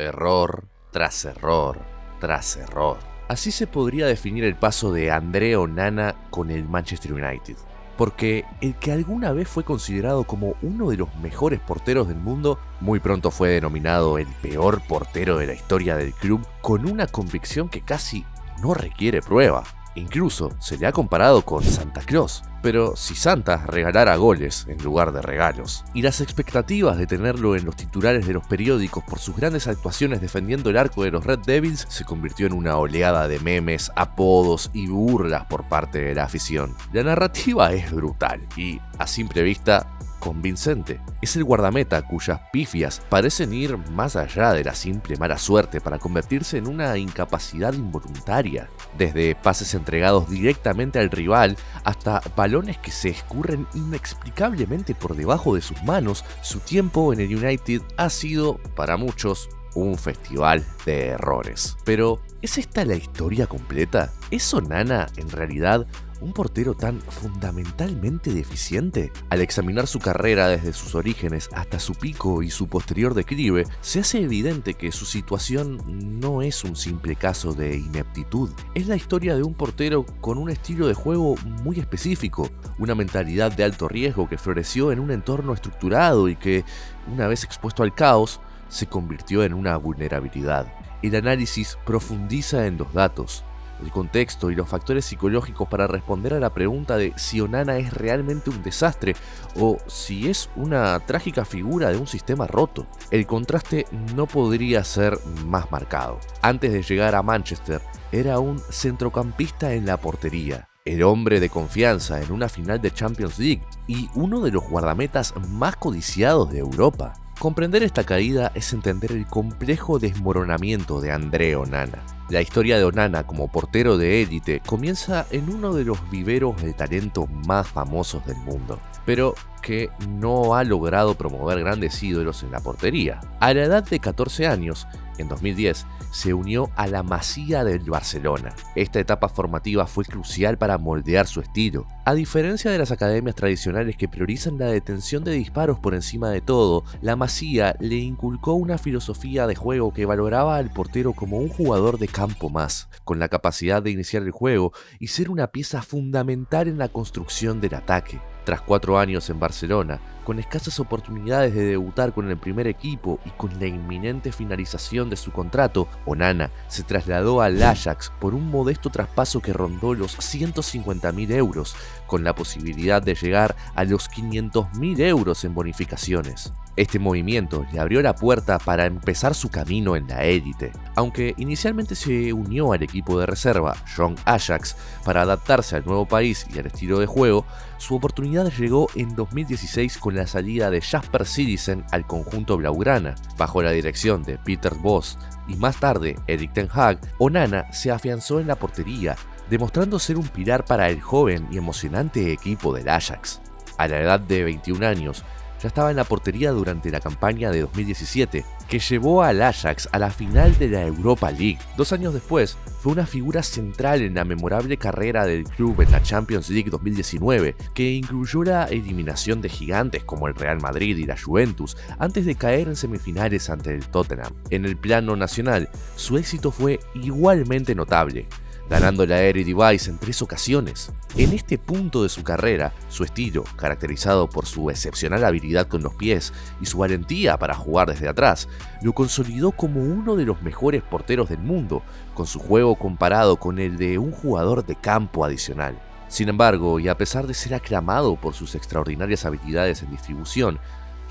Error tras error tras error. Así se podría definir el paso de André Onana con el Manchester United. Porque el que alguna vez fue considerado como uno de los mejores porteros del mundo, muy pronto fue denominado el peor portero de la historia del club, con una convicción que casi no requiere prueba. Incluso se le ha comparado con Santa Claus, pero si Santa regalara goles en lugar de regalos. Y las expectativas de tenerlo en los titulares de los periódicos por sus grandes actuaciones defendiendo el arco de los Red Devils se convirtió en una oleada de memes, apodos y burlas por parte de la afición. La narrativa es brutal y, a simple vista, convincente. Es el guardameta cuyas pifias parecen ir más allá de la simple mala suerte para convertirse en una incapacidad involuntaria. Desde pases entregados directamente al rival hasta balones que se escurren inexplicablemente por debajo de sus manos, su tiempo en el United ha sido, para muchos, un festival de errores. Pero, ¿es esta la historia completa? ¿Es Onana, en realidad, un portero tan fundamentalmente deficiente? Al examinar su carrera desde sus orígenes hasta su pico y su posterior declive, se hace evidente que su situación no es un simple caso de ineptitud. Es la historia de un portero con un estilo de juego muy específico, una mentalidad de alto riesgo que floreció en un entorno estructurado y que, una vez expuesto al caos, se convirtió en una vulnerabilidad. El análisis profundiza en los datos, el contexto y los factores psicológicos para responder a la pregunta de si Onana es realmente un desastre o si es una trágica figura de un sistema roto. El contraste no podría ser más marcado. Antes de llegar a Manchester, era un centrocampista en la portería, el hombre de confianza en una final de Champions League y uno de los guardametas más codiciados de Europa. Comprender esta caída es entender el complejo desmoronamiento de André Onana. La historia de Onana como portero de élite comienza en uno de los viveros de talento más famosos del mundo, pero que no ha logrado promover grandes ídolos en la portería. A la edad de 14 años, en 2010, se unió a la Masía del Barcelona. Esta etapa formativa fue crucial para moldear su estilo. A diferencia de las academias tradicionales que priorizan la detención de disparos por encima de todo, la Masía le inculcó una filosofía de juego que valoraba al portero como un jugador de campo más, con la capacidad de iniciar el juego y ser una pieza fundamental en la construcción del ataque. Tras 4 años en Barcelona, con escasas oportunidades de debutar con el primer equipo y con la inminente finalización de su contrato, Onana se trasladó al Ajax por un modesto traspaso que rondó los 150.000 euros, con la posibilidad de llegar a los 500.000 euros en bonificaciones. Este movimiento le abrió la puerta para empezar su camino en la élite. Aunque inicialmente se unió al equipo de reserva, Young Ajax, para adaptarse al nuevo país y al estilo de juego, su oportunidad llegó en 2016 con la salida de Jasper Citizen al conjunto blaugrana. Bajo la dirección de Peter Bosz y más tarde Erik ten Hag, Onana se afianzó en la portería, demostrando ser un pilar para el joven y emocionante equipo del Ajax. A la edad de 21 años, ya estaba en la portería durante la campaña de 2017, que llevó al Ajax a la final de la Europa League. 2 años después, fue una figura central en la memorable carrera del club en la Champions League 2019, que incluyó la eliminación de gigantes como el Real Madrid y la Juventus, antes de caer en semifinales ante el Tottenham. En el plano nacional, su éxito fue igualmente notable, ganando la Eredivisie en 3 ocasiones. En este punto de su carrera, su estilo, caracterizado por su excepcional habilidad con los pies y su valentía para jugar desde atrás, lo consolidó como uno de los mejores porteros del mundo, con su juego comparado con el de un jugador de campo adicional. Sin embargo, y a pesar de ser aclamado por sus extraordinarias habilidades en distribución,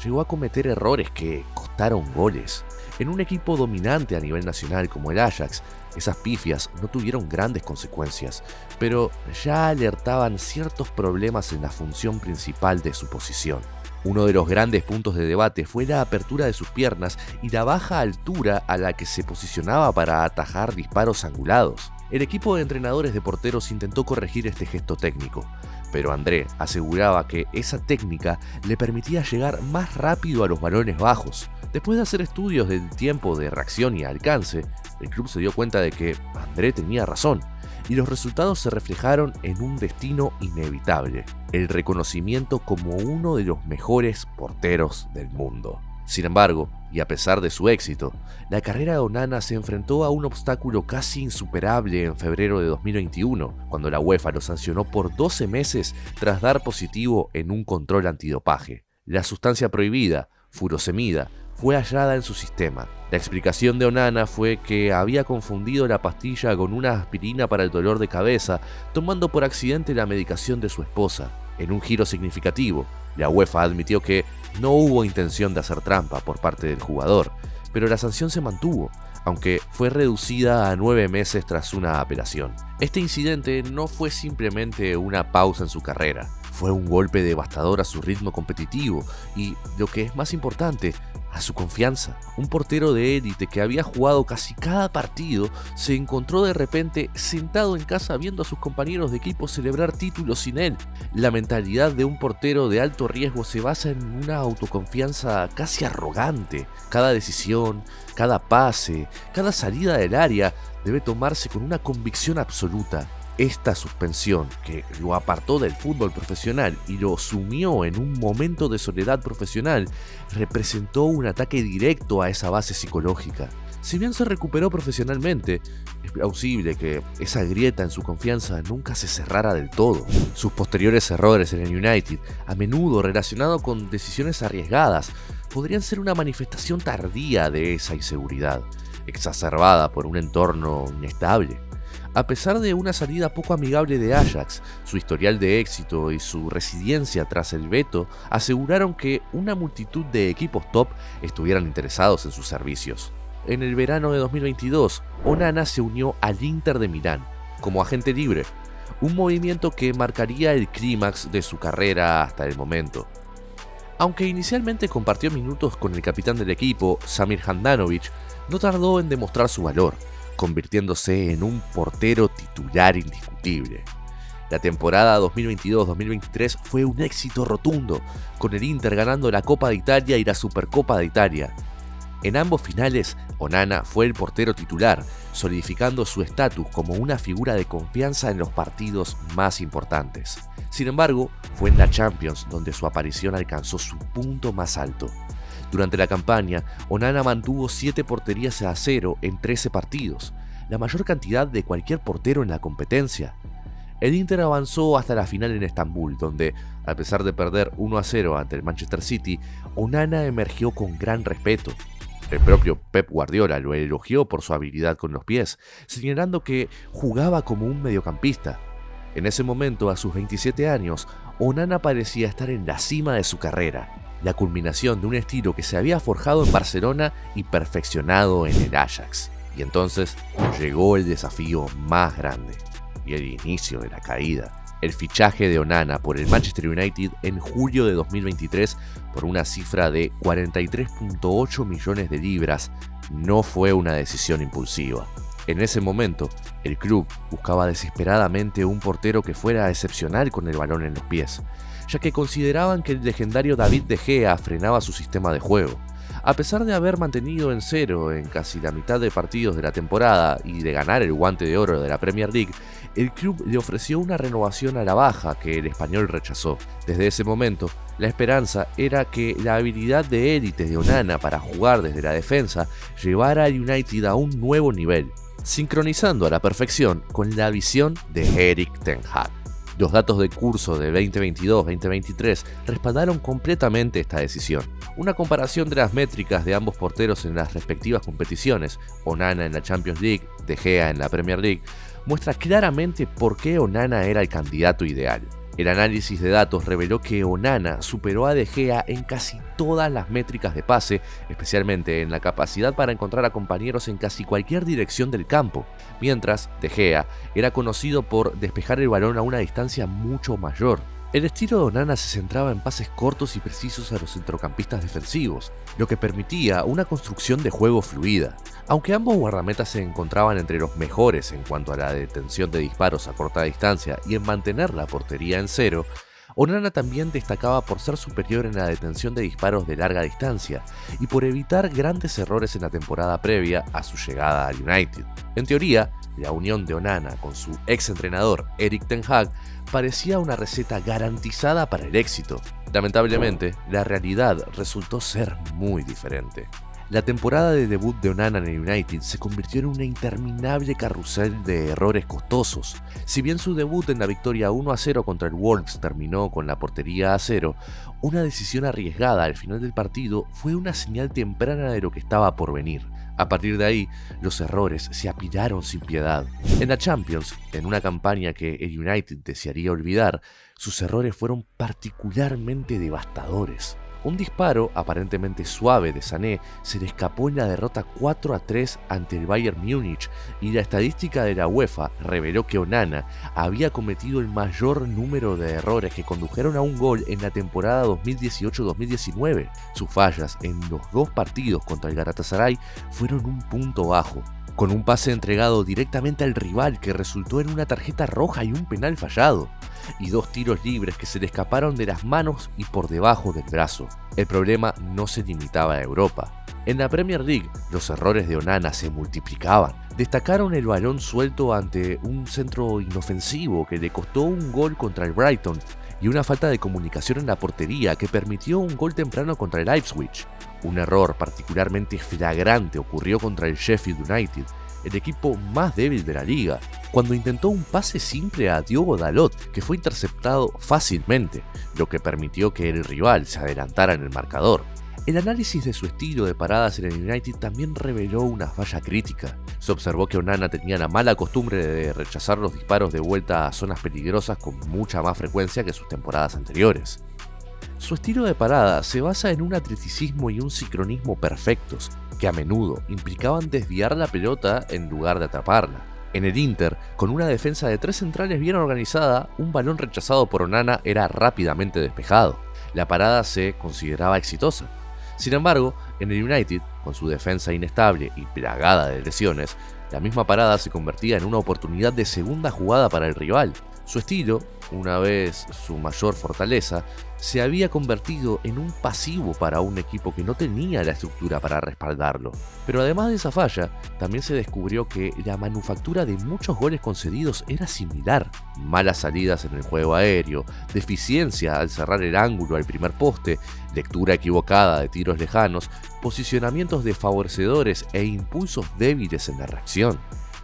llegó a cometer errores que costaron goles. En un equipo dominante a nivel nacional como el Ajax, esas pifias no tuvieron grandes consecuencias, pero ya alertaban ciertos problemas en la función principal de su posición. Uno de los grandes puntos de debate fue la apertura de sus piernas y la baja altura a la que se posicionaba para atajar disparos angulados. El equipo de entrenadores de porteros intentó corregir este gesto técnico, pero André aseguraba que esa técnica le permitía llegar más rápido a los balones bajos. Después de hacer estudios del tiempo de reacción y alcance, el club se dio cuenta de que André tenía razón, y los resultados se reflejaron en un destino inevitable: el reconocimiento como uno de los mejores porteros del mundo. Sin embargo, y a pesar de su éxito, la carrera de Onana se enfrentó a un obstáculo casi insuperable en febrero de 2021, cuando la UEFA lo sancionó por 12 meses tras dar positivo en un control antidopaje. La sustancia prohibida, furosemida, fue hallada en su sistema. La explicación de Onana fue que había confundido la pastilla con una aspirina para el dolor de cabeza, tomando por accidente la medicación de su esposa. En un giro significativo, la UEFA admitió que no hubo intención de hacer trampa por parte del jugador, pero la sanción se mantuvo, aunque fue reducida a 9 meses tras una apelación. Este incidente no fue simplemente una pausa en su carrera, fue un golpe devastador a su ritmo competitivo y, lo que es más importante, a su confianza. Un portero de élite que había jugado casi cada partido se encontró de repente sentado en casa viendo a sus compañeros de equipo celebrar títulos sin él. La mentalidad de un portero de alto riesgo se basa en una autoconfianza casi arrogante. Cada decisión, cada pase, cada salida del área debe tomarse con una convicción absoluta. Esta suspensión, que lo apartó del fútbol profesional y lo sumió en un momento de soledad profesional, representó un ataque directo a esa base psicológica. Si bien se recuperó profesionalmente, es plausible que esa grieta en su confianza nunca se cerrara del todo. Sus posteriores errores en el United, a menudo relacionados con decisiones arriesgadas, podrían ser una manifestación tardía de esa inseguridad, exacerbada por un entorno inestable. A pesar de una salida poco amigable de Ajax, su historial de éxito y su resiliencia tras el veto aseguraron que una multitud de equipos top estuvieran interesados en sus servicios. En el verano de 2022, Onana se unió al Inter de Milán como agente libre, un movimiento que marcaría el clímax de su carrera hasta el momento. Aunque inicialmente compartió minutos con el capitán del equipo, Samir Handanovic, no tardó en demostrar su valor, convirtiéndose en un portero titular indiscutible. La temporada 2022-2023 fue un éxito rotundo, con el Inter ganando la Copa de Italia y la Supercopa de Italia. En ambos finales, Onana fue el portero titular, solidificando su estatus como una figura de confianza en los partidos más importantes. Sin embargo, fue en la Champions donde su aparición alcanzó su punto más alto. Durante la campaña, Onana mantuvo 7 porterías a 0 en 13 partidos, la mayor cantidad de cualquier portero en la competencia. El Inter avanzó hasta la final en Estambul, donde, a pesar de perder 1-0 ante el Manchester City, Onana emergió con gran respeto. El propio Pep Guardiola lo elogió por su habilidad con los pies, señalando que jugaba como un mediocampista. En ese momento, a sus 27 años, Onana parecía estar en la cima de su carrera, la culminación de un estilo que se había forjado en Barcelona y perfeccionado en el Ajax. Y entonces llegó el desafío más grande y el inicio de la caída. El fichaje de Onana por el Manchester United en julio de 2023 por una cifra de 43.8 millones de libras no fue una decisión impulsiva. En ese momento, el club buscaba desesperadamente un portero que fuera excepcional con el balón en los pies, ya que consideraban que el legendario David De Gea frenaba su sistema de juego. A pesar de haber mantenido en 0 en casi la mitad de partidos de la temporada y de ganar el Guante de Oro de la Premier League, el club le ofreció una renovación a la baja que el español rechazó. Desde ese momento, la esperanza era que la habilidad de élite de Onana para jugar desde la defensa llevara al United a un nuevo nivel, sincronizando a la perfección con la visión de Erik ten Hag. Los datos del curso de 2022-2023 respaldaron completamente esta decisión. Una comparación de las métricas de ambos porteros en las respectivas competiciones, Onana en la Champions League, De Gea en la Premier League, muestra claramente por qué Onana era el candidato ideal. El análisis de datos reveló que Onana superó a De Gea en casi todas las métricas de pase, especialmente en la capacidad para encontrar a compañeros en casi cualquier dirección del campo, mientras De Gea era conocido por despejar el balón a una distancia mucho mayor. El estilo de Onana se centraba en pases cortos y precisos a los centrocampistas defensivos, lo que permitía una construcción de juego fluida. Aunque ambos guardametas se encontraban entre los mejores en cuanto a la detención de disparos a corta distancia y en mantener la portería en 0, Onana también destacaba por ser superior en la detención de disparos de larga distancia y por evitar grandes errores en la temporada previa a su llegada al United. En teoría, la unión de Onana con su ex entrenador Erik ten Hag parecía una receta garantizada para el éxito. Lamentablemente, la realidad resultó ser muy diferente. La temporada de debut de Onana en el United se convirtió en una interminable carrusel de errores costosos. Si bien su debut en la victoria 1-0 contra el Wolves terminó con la portería a cero, una decisión arriesgada al final del partido fue una señal temprana de lo que estaba por venir. A partir de ahí, los errores se apilaron sin piedad. En la Champions, en una campaña que el United desearía olvidar, sus errores fueron particularmente devastadores. Un disparo aparentemente suave de Sané se le escapó en la derrota 4-3 ante el Bayern Múnich y la estadística de la UEFA reveló que Onana había cometido el mayor número de errores que condujeron a un gol en la temporada 2018-2019. Sus fallas en los dos partidos contra el Galatasaray fueron un punto bajo, con un pase entregado directamente al rival que resultó en una tarjeta roja y un penal fallado, y dos tiros libres que se le escaparon de las manos y por debajo del brazo. El problema no se limitaba a Europa. En la Premier League, los errores de Onana se multiplicaban. Destacaron el balón suelto ante un centro inofensivo que le costó un gol contra el Brighton y una falta de comunicación en la portería que permitió un gol temprano contra el Ipswich. Un error particularmente flagrante ocurrió contra el Sheffield United, el equipo más débil de la liga, cuando intentó un pase simple a Diogo Dalot que fue interceptado fácilmente, lo que permitió que el rival se adelantara en el marcador. El análisis de su estilo de paradas en el United también reveló una falla crítica. Se observó que Onana tenía la mala costumbre de rechazar los disparos de vuelta a zonas peligrosas con mucha más frecuencia que sus temporadas anteriores. Su estilo de parada se basa en un atleticismo y un sincronismo perfectos, que a menudo implicaban desviar la pelota en lugar de atraparla. En el Inter, con una defensa de tres centrales bien organizada, un balón rechazado por Onana era rápidamente despejado. La parada se consideraba exitosa. Sin embargo, en el United, con su defensa inestable y plagada de lesiones, la misma parada se convertía en una oportunidad de segunda jugada para el rival. Su estilo, una vez su mayor fortaleza, se había convertido en un pasivo para un equipo que no tenía la estructura para respaldarlo. Pero además de esa falla, también se descubrió que la manufactura de muchos goles concedidos era similar. Malas salidas en el juego aéreo, deficiencia al cerrar el ángulo al primer poste, lectura equivocada de tiros lejanos, posicionamientos desfavorecedores e impulsos débiles en la reacción.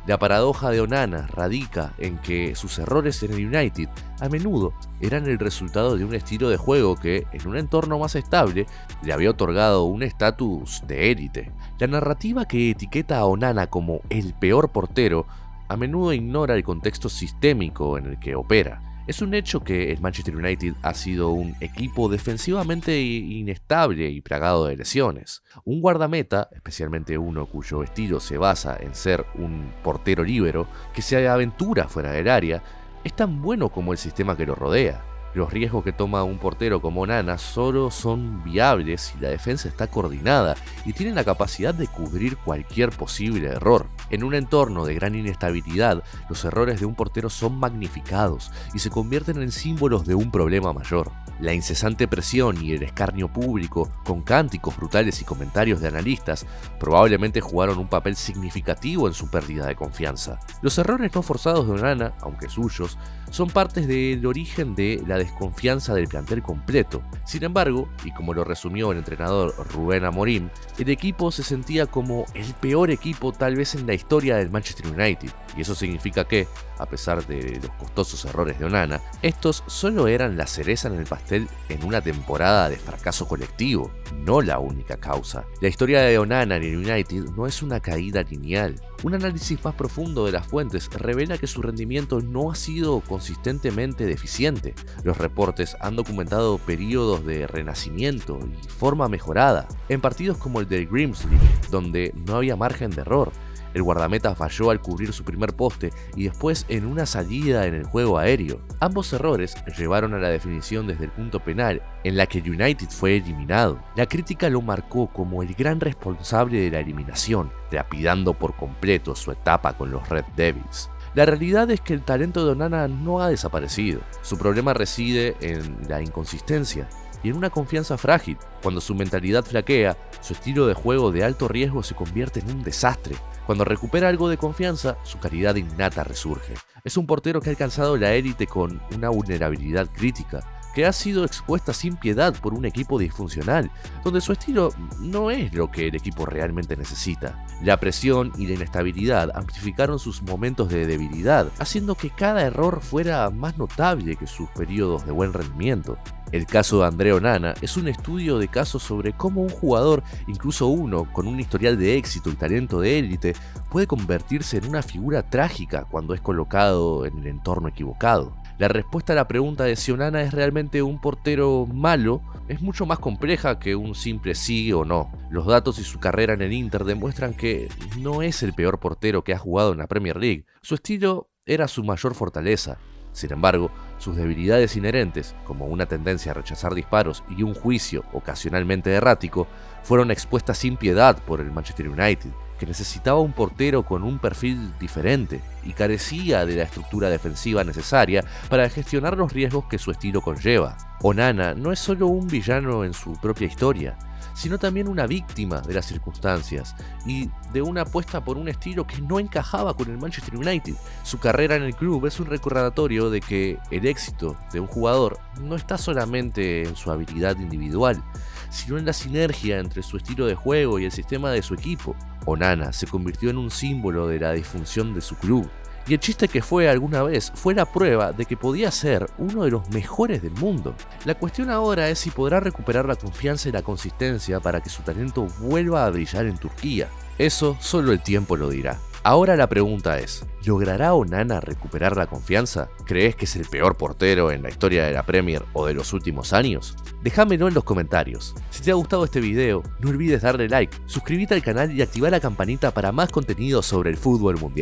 La paradoja de Onana radica en que sus errores en el United a menudo eran el resultado de un estilo de juego que, en un entorno más estable, le había otorgado un estatus de élite. La narrativa que etiqueta a Onana como el peor portero a menudo ignora el contexto sistémico en el que opera. Es un hecho que el Manchester United ha sido un equipo defensivamente inestable y plagado de lesiones. Un guardameta, especialmente uno cuyo estilo se basa en ser un portero líbero, que se aventura fuera del área, es tan bueno como el sistema que lo rodea. Los riesgos que toma un portero como Onana solo son viables si la defensa está coordinada y tiene la capacidad de cubrir cualquier posible error. En un entorno de gran inestabilidad, los errores de un portero son magnificados y se convierten en símbolos de un problema mayor. La incesante presión y el escarnio público, con cánticos brutales y comentarios de analistas, probablemente jugaron un papel significativo en su pérdida de confianza. Los errores no forzados de Onana, aunque suyos, son partes del origen de la desconfianza del plantel completo. Sin embargo, y como lo resumió el entrenador Rubén Amorim, el equipo se sentía como el peor equipo tal vez en la historia del Manchester United, y eso significa que, a pesar de los costosos errores de Onana, estos solo eran la cereza en el pastel en una temporada de fracaso colectivo, no la única causa. La historia de Onana en el United no es una caída lineal. Un análisis más profundo de las fuentes revela que su rendimiento no ha sido consistentemente deficiente. Los reportes han documentado periodos de renacimiento y forma mejorada, en partidos como el del Grimsby, donde no había margen de error. El guardameta falló al cubrir su primer poste y después en una salida en el juego aéreo. Ambos errores llevaron a la definición desde el punto penal, en la que el United fue eliminado. La crítica lo marcó como el gran responsable de la eliminación, lapidando por completo su etapa con los Red Devils. La realidad es que el talento de Onana no ha desaparecido. Su problema reside en la inconsistencia y en una confianza frágil. Cuando su mentalidad flaquea, su estilo de juego de alto riesgo se convierte en un desastre. Cuando recupera algo de confianza, su calidad innata resurge. Es un portero que ha alcanzado la élite con una vulnerabilidad crítica, que ha sido expuesta sin piedad por un equipo disfuncional, donde su estilo no es lo que el equipo realmente necesita. La presión y la inestabilidad amplificaron sus momentos de debilidad, haciendo que cada error fuera más notable que sus periodos de buen rendimiento. El caso de André Onana es un estudio de casos sobre cómo un jugador, incluso uno con un historial de éxito y talento de élite, puede convertirse en una figura trágica cuando es colocado en el entorno equivocado. La respuesta a la pregunta de si Onana es realmente un portero malo es mucho más compleja que un simple sí o no. Los datos y su carrera en el Inter demuestran que no es el peor portero que ha jugado en la Premier League. Su estilo era su mayor fortaleza. Sin embargo, sus debilidades inherentes, como una tendencia a rechazar disparos y un juicio ocasionalmente errático, fueron expuestas sin piedad por el Manchester United, que necesitaba un portero con un perfil diferente y carecía de la estructura defensiva necesaria para gestionar los riesgos que su estilo conlleva. Onana no es solo un villano en su propia historia, sino también una víctima de las circunstancias y de una apuesta por un estilo que no encajaba con el Manchester United. Su carrera en el club es un recordatorio de que el éxito de un jugador no está solamente en su habilidad individual, sino en la sinergia entre su estilo de juego y el sistema de su equipo. Onana se convirtió en un símbolo de la disfunción de su club, y el chiste que fue alguna vez fue la prueba de que podía ser uno de los mejores del mundo. La cuestión ahora es si podrá recuperar la confianza y la consistencia para que su talento vuelva a brillar en Turquía. Eso solo el tiempo lo dirá. Ahora la pregunta es, ¿logrará Onana recuperar la confianza? ¿Crees que es el peor portero en la historia de la Premier o de los últimos años? Déjamelo en los comentarios. Si te ha gustado este video, no olvides darle like, suscríbete al canal y activar la campanita para más contenido sobre el fútbol mundial.